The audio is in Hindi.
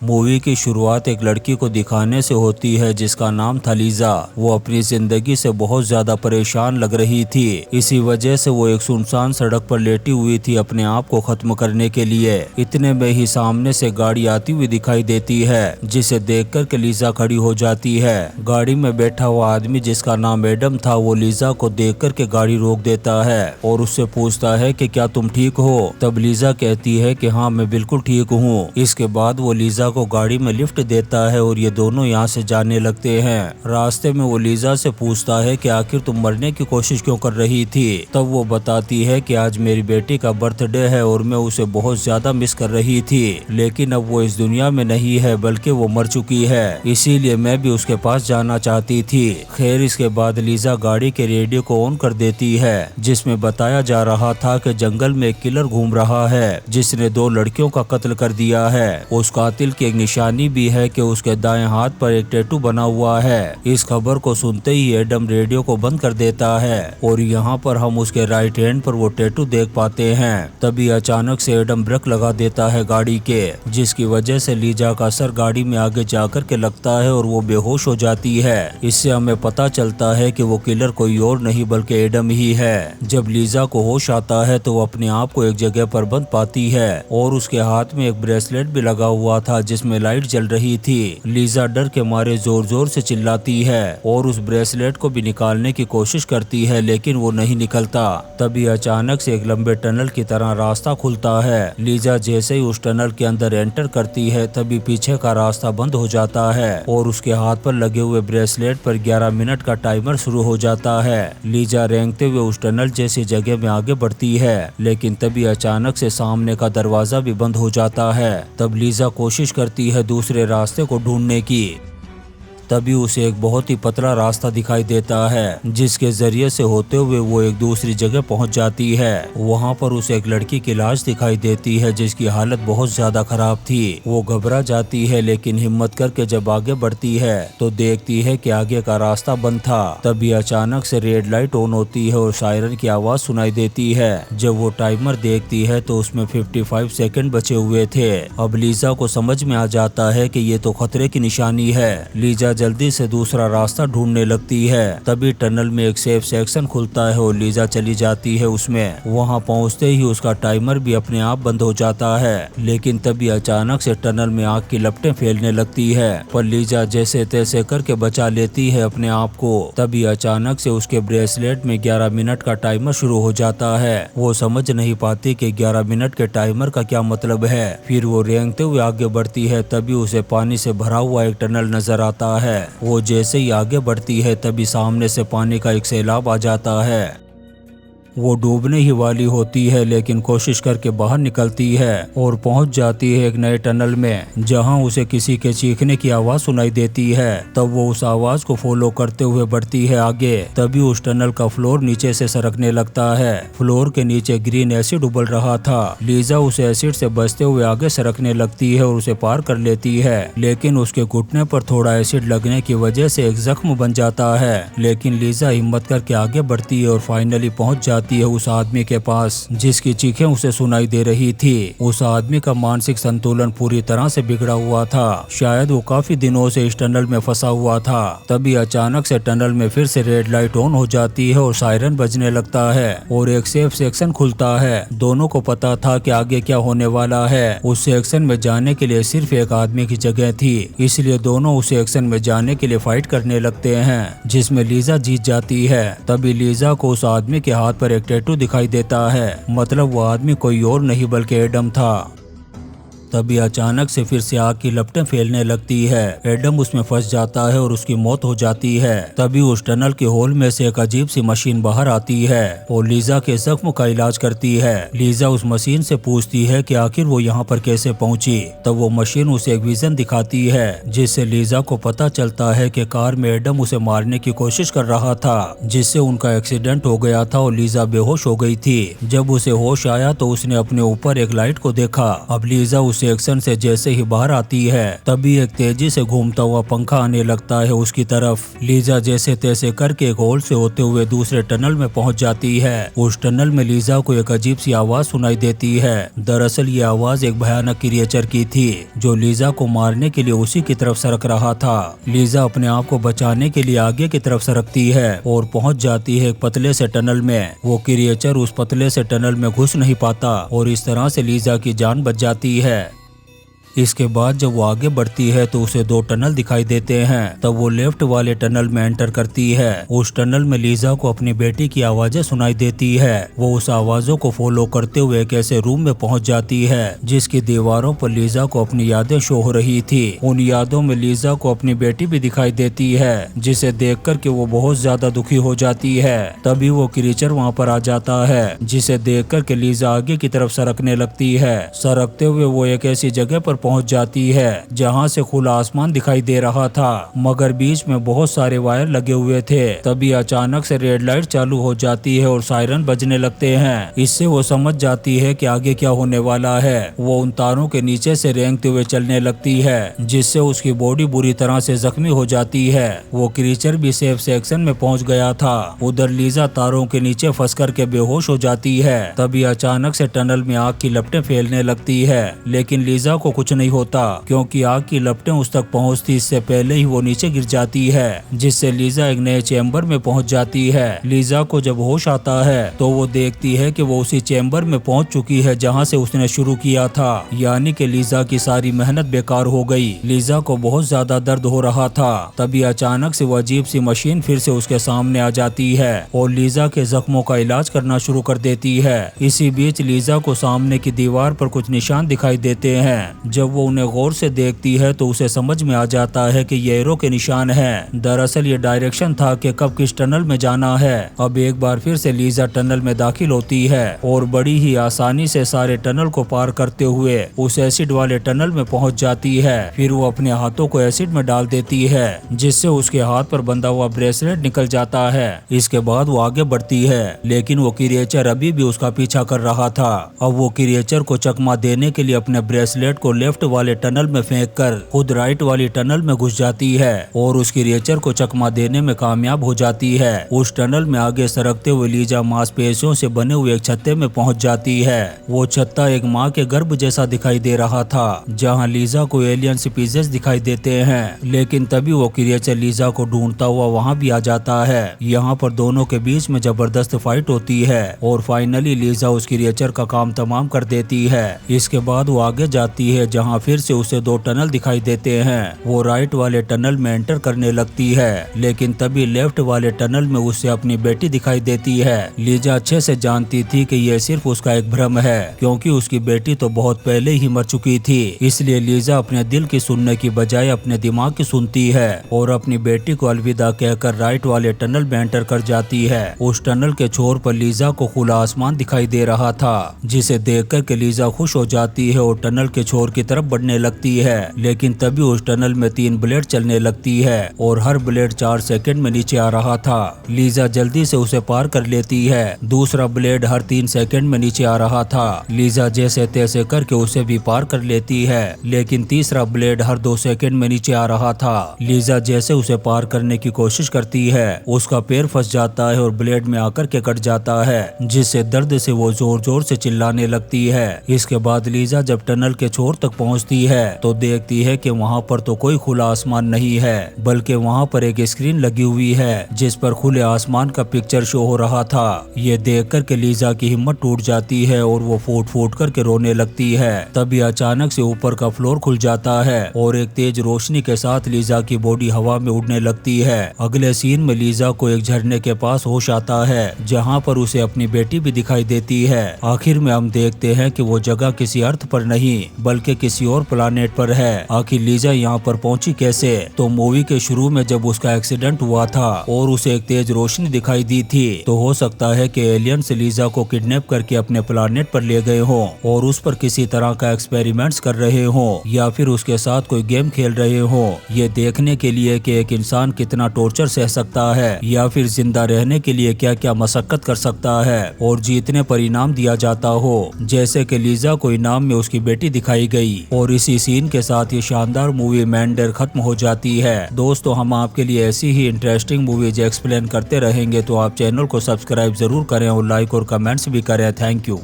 मूवी की शुरुआत एक लड़की को दिखाने से होती है जिसका नाम था लीजा। वो अपनी जिंदगी से बहुत ज्यादा परेशान लग रही थी। इसी वजह से वो एक सुनसान सड़क पर लेटी हुई थी अपने आप को खत्म करने के लिए। इतने में ही सामने से गाड़ी आती हुई दिखाई देती है जिसे देखकर के लीजा खड़ी हो जाती है। गाड़ी में बैठा हुआ आदमी जिसका नाम एडम था वो लीजा को देखकर के गाड़ी रोक देता है और उससे पूछता है कि क्या तुम ठीक हो। तब लीजा कहती है कि हाँ मैं बिल्कुल ठीक हूँ। इसके बाद वो लीजा को गाड़ी में लिफ्ट देता है और ये दोनों यहाँ से जाने लगते हैं। रास्ते में वो लीजा से पूछता है कि आखिर तुम मरने की कोशिश क्यों कर रही थी। तब वो बताती है कि आज मेरी बेटी का बर्थडे है और मैं उसे बहुत ज्यादा मिस कर रही थी, लेकिन अब वो इस दुनिया में नहीं है बल्कि वो मर चुकी है, इसीलिए मैं भी उसके पास जाना चाहती थी। खैर इसके बाद लीजा गाड़ी के रेडियो को ऑन कर देती है जिसमें बताया जा रहा था कि जंगल में एक किलर घूम रहा है जिसने 2 लड़कियों का कत्ल कर दिया है। उस कातिल की एक निशानी भी है कि उसके दाएं हाथ पर एक टैटू बना हुआ है। इस खबर को सुनते ही एडम रेडियो को बंद कर देता है और यहाँ पर हम उसके राइट हैंड पर वो टैटू देख पाते हैं। तभी अचानक से एडम ब्रेक लगा देता है गाड़ी के, जिसकी वजह से लीजा का सर गाड़ी में आगे जाकर के लगता है और वो बेहोश हो जाती है। इससे हमें पता चलता है कि वो किलर कोई और नहीं बल्कि एडम ही है। जब लीजा को होश आता है तो वो अपने आप को एक जगह पर बंद पाती है और उसके हाथ में एक ब्रेसलेट भी लगा हुआ था जिसमें लाइट जल रही थी। लीजा डर के मारे जोर जोर से चिल्लाती है और उस ब्रेसलेट को भी निकालने की कोशिश करती है लेकिन वो नहीं निकलता। तभी अचानक से एक लंबे टनल की तरह रास्ता खुलता है। लीजा जैसे ही उस टनल के अंदर एंटर करती है तभी पीछे का रास्ता बंद हो जाता है और उसके हाथ पर लगे हुए ब्रेसलेट पर 11 मिनट का टाइमर शुरू हो जाता है। लीजा रेंगते हुए उस टनल जैसी जगह में आगे बढ़ती है लेकिन तभी अचानक से सामने का दरवाजा भी बंद हो जाता है। तब लीजा कोशिश करती है दूसरे रास्ते को ढूंढने की। तभी उसे एक बहुत ही पतला रास्ता दिखाई देता है जिसके जरिए से होते हुए वो एक दूसरी जगह पहुंच जाती है। वहां पर उसे एक लड़की की लाश दिखाई देती है जिसकी हालत बहुत ज्यादा खराब थी। वो घबरा जाती है लेकिन हिम्मत करके जब आगे बढ़ती है तो देखती है कि आगे का रास्ता बंद था। तभी अचानक से रेड लाइट ऑन होती है और सायरन की आवाज सुनाई देती है। जब वो टाइमर देखती है तो उसमें 55 सेकंड बचे हुए थे। अब लीजा को समझ में आ जाता है कि ये तो खतरे की निशानी है। लीजा जल्दी से दूसरा रास्ता ढूंढने लगती है। तभी टनल में एक सेफ सेक्शन खुलता है और लीजा चली जाती है उसमें। वहां पहुंचते ही उसका टाइमर भी अपने आप बंद हो जाता है लेकिन तभी अचानक से टनल में आग की लपटें फैलने लगती है पर लीजा जैसे तैसे करके बचा लेती है अपने आप को। तभी अचानक से उसके ब्रेसलेट में 11 मिनट का टाइमर शुरू हो जाता है। वो समझ नहीं पाती कि 11 मिनट के टाइमर का क्या मतलब है। फिर वो रेंगते हुए आगे बढ़ती है। तभी उसे पानी से भरा हुआ एक टनल नजर आता है। वो जैसे ही आगे बढ़ती है तभी सामने से पानी का एक सैलाब आ जाता है। वो डूबने ही वाली होती है लेकिन कोशिश करके बाहर निकलती है और पहुंच जाती है एक नए टनल में जहां उसे किसी के चीखने की आवाज सुनाई देती है। तब वो उस आवाज को फॉलो करते हुए बढ़ती है आगे। तभी उस टनल का फ्लोर नीचे से सरकने लगता है। फ्लोर के नीचे ग्रीन एसिड उबल रहा था। लीजा उस एसिड से बचते हुए आगे सरकने लगती है और उसे पार कर लेती है लेकिन उसके घुटने पर थोड़ा एसिड लगने की वजह से एक जख्म बन जाता है। लेकिन लीजा हिम्मत करके आगे बढ़ती है और फाइनली पहुंच जाती है उस आदमी के पास जिसकी चीखें उसे सुनाई दे रही थी। उस आदमी का मानसिक संतुलन पूरी तरह से बिगड़ा हुआ था। शायद वो काफी दिनों से इस टनल में फंसा हुआ था। तभी अचानक से टनल में फिर से रेड लाइट ऑन हो जाती है और सायरन बजने लगता है और एक सेफ सेक्शन खुलता है। दोनों को पता था कि आगे क्या होने वाला है। उस सेक्शन में जाने के लिए सिर्फ एक आदमी की जगह थी, इसलिए दोनों उस सेक्शन में जाने के लिए फाइट करने लगते हैं जिसमें लीजा जीत जाती है। तभी लीजा को उस आदमी के हाथ पर एक टैटू दिखाई देता है, मतलब वो आदमी कोई और नहीं बल्कि एडम था। तभी अचानक से फिर से आग की लपटें फैलने लगती है। एडम उसमें फंस जाता है और उसकी मौत हो जाती है। तभी उस टनल के होल में से एक अजीब सी मशीन बाहर आती है और लीजा के जख्म का इलाज करती है। लीजा उस मशीन से पूछती है कि आखिर वो यहाँ पर कैसे पहुँची। तब वो मशीन उसे एक विजन दिखाती है जिससे लीजा को पता चलता है कि कार में एडम उसे मारने की कोशिश कर रहा था जिससे उनका एक्सीडेंट हो गया था और लीजा बेहोश हो गई थी। जब उसे होश आया तो उसने अपने ऊपर एक लाइट को देखा। अब लीजा उस सेक्शन से जैसे ही बाहर आती है तभी एक तेजी से घूमता हुआ पंखा आने लगता है उसकी तरफ। लीजा जैसे तैसे करके एक होल से होते हुए दूसरे टनल में पहुंच जाती है। उस टनल में लीजा को एक अजीब सी आवाज सुनाई देती है। दरअसल ये आवाज एक भयानक क्रिएचर की थी जो लीजा को मारने के लिए उसी की तरफ सरक रहा था। लीजा अपने आप को बचाने के लिए आगे की तरफ सरकती है और पहुंच जाती है एक पतले से टनल में। वो क्रिएचर उस पतले से टनल में घुस नहीं पाता और इस तरह से लीजा की जान बच जाती है। इसके बाद जब वो आगे बढ़ती है तो उसे दो टनल दिखाई देते हैं। तब वो लेफ्ट वाले टनल में एंटर करती है। उस टनल में लीजा को अपनी बेटी की आवाजें सुनाई देती है। वो उस आवाजों को फॉलो करते हुए एक ऐसे रूम में पहुंच जाती है जिसकी दीवारों पर लीजा को अपनी यादें शो हो रही थी। उन यादों में लीजा को अपनी बेटी भी दिखाई देती है जिसे देख कर के वो बहुत ज्यादा दुखी हो जाती है। तभी वो क्रीचर वहाँ पर आ जाता है जिसे देख कर के लीजा आगे की तरफ सरकने लगती है। सरकते हुए वो एक ऐसी जगह पर पहुंच जाती है जहां से खुला आसमान दिखाई दे रहा था मगर बीच में बहुत सारे वायर लगे हुए थे। तभी अचानक से रेड लाइट चालू हो जाती है और सायरन बजने लगते हैं। इससे वो समझ जाती है कि आगे क्या होने वाला है। वो उन तारों के नीचे से रेंगते हुए चलने लगती है जिससे उसकी बॉडी बुरी तरह से जख्मी हो जाती है। वो क्रीचर भी सेफ सेक्शन में पहुंच गया था। उधर लीजा तारों के नीचे फंस करके बेहोश हो जाती है। तभी अचानक से टनल में आग की लपटें फैलने लगती है लेकिन लीजा को कुछ नहीं होता क्योंकि आग की लपटें उस तक पहुंचती इससे पहले ही वो नीचे गिर जाती है जिससे लीजा एक नए चैम्बर में पहुंच जाती है। लीजा को जब होश आता है तो वो देखती है कि वो उसी चैम्बर में पहुंच चुकी है जहां से उसने शुरू किया था, यानी कि लीजा की सारी मेहनत बेकार हो गई। लीजा को बहुत ज्यादा दर्द हो रहा था। तभी अचानक से वो अजीब सी मशीन फिर से उसके सामने आ जाती है और लीजा के जख्मों का इलाज करना शुरू कर देती है। इसी बीच लीजा को सामने की दीवार पर कुछ निशान दिखाई देते हैं। जब वो उन्हें गौर से देखती है तो उसे समझ में आ जाता है कि ये एरो के निशान हैं। दरअसल ये डायरेक्शन था कि कब किस टनल में जाना है। अब एक बार फिर से लीजा टनल में दाखिल होती है और बड़ी ही आसानी से सारे टनल को पार करते हुए उस एसिड वाले टनल में पहुंच जाती है। फिर वो अपने हाथों को एसिड में डाल देती है जिससे उसके हाथ पर बंधा हुआ ब्रेसलेट निकल जाता है। इसके बाद वो आगे बढ़ती है लेकिन वो क्रिएचर अभी भी उसका पीछा कर रहा था। अब वो क्रिएचर को चकमा देने के लिए अपने ब्रेसलेट को लेफ्ट वाले टनल में फेंक कर खुद राइट वाली टनल में घुस जाती है और उस क्रिएचर को चकमा देने में कामयाब हो जाती है। उस टनल में आगे सरकते हुए लीजा मांसपेशियों से बने हुए एक छत्ते में पहुंच जाती है। वो छत्ता एक माँ के गर्भ जैसा दिखाई दे रहा था जहां लीजा को एलियन स्पीसीज दिखाई देते हैं। लेकिन तभी वो क्रिएचर लीजा को ढूंढता हुआ वहां भी आ जाता है। यहाँ पर दोनों के बीच में जबरदस्त फाइट होती है और फाइनली लीजा उस क्रिएचर का काम तमाम कर देती है। इसके बाद वो आगे जाती है जहाँ फिर से उसे दो टनल दिखाई देते हैं। वो राइट वाले टनल में एंटर करने लगती है लेकिन तभी लेफ्ट वाले टनल में उसे अपनी बेटी दिखाई देती है। लीजा अच्छे से जानती थी कि यह सिर्फ उसका एक भ्रम है क्योंकि उसकी बेटी तो बहुत पहले ही मर चुकी थी। इसलिए लीजा अपने दिल की सुनने की बजाय अपने दिमाग की सुनती है और अपनी बेटी को अलविदा कहकर राइट वाले टनल में एंटर कर जाती है। उस टनल के छोर पर लीजा को खुला आसमान दिखाई दे रहा था जिसे देखकर के लीजा खुश हो जाती है और टनल के छोर की तरफ बढ़ने लगती है। लेकिन तभी उस टनल में 3 ब्लेड चलने लगती है और हर ब्लेड 4 सेकंड में नीचे आ रहा था। लीजा जल्दी से उसे पार कर लेती है। दूसरा ब्लेड हर 3 सेकंड में नीचे आ रहा था। लीजा जैसे तैसे करके उसे भी पार कर लेती है लेकिन तीसरा ब्लेड हर 2 सेकंड में नीचे आ रहा था। लीजा जैसे उसे पार करने की कोशिश करती है उसका पैर फंस जाता है और ब्लेड में आकर के कट जाता है जिससे दर्द से वो जोर जोर से चिल्लाने लगती है। इसके बाद लीजा जब टनल के छोर तक पहुंचती है तो देखती है कि वहां पर तो कोई खुला आसमान नहीं है बल्कि वहां पर एक स्क्रीन लगी हुई है जिस पर खुले आसमान का पिक्चर शो हो रहा था। ये देखकर के लीजा की हिम्मत टूट जाती है और वो फूट फूट करके रोने लगती है। तभी अचानक से ऊपर का फ्लोर खुल जाता है और एक तेज रोशनी के साथ लीजा की बॉडी हवा में उड़ने लगती है। अगले सीन में लीजा को एक झरने के पास होश आता है जहाँ पर उसे अपनी बेटी भी दिखाई देती है। आखिर में हम देखते हैं कि वो जगह किसी अर्थ पर नहीं बल्कि किसी और प्लानेट पर है। आखिर लीजा यहाँ पर पहुंची कैसे? तो मूवी के शुरू में जब उसका एक्सीडेंट हुआ था और उसे एक तेज रोशनी दिखाई दी थी तो हो सकता है कि एलियंस लीजा को किडनैप करके अपने प्लानेट पर ले गए हों और उस पर किसी तरह का एक्सपेरिमेंट्स कर रहे हों या फिर उसके साथ कोई गेम खेल रहे हों। ये देखने के लिए कि एक इंसान कितना टॉर्चर सह सकता है या फिर जिंदा रहने के लिए क्या क्या मशक्कत कर सकता है और जीतने पर इनाम दिया जाता हो। जैसे कि लीजा को इनाम में उसकी बेटी दिखाई गई गई और इसी सीन के साथ ये शानदार मूवी मैंडर खत्म हो जाती है। दोस्तों, हम आपके लिए ऐसी ही इंटरेस्टिंग मूवीज एक्सप्लेन करते रहेंगे, तो आप चैनल को सब्सक्राइब जरूर करें और लाइक और कमेंट्स भी करें। Thank you.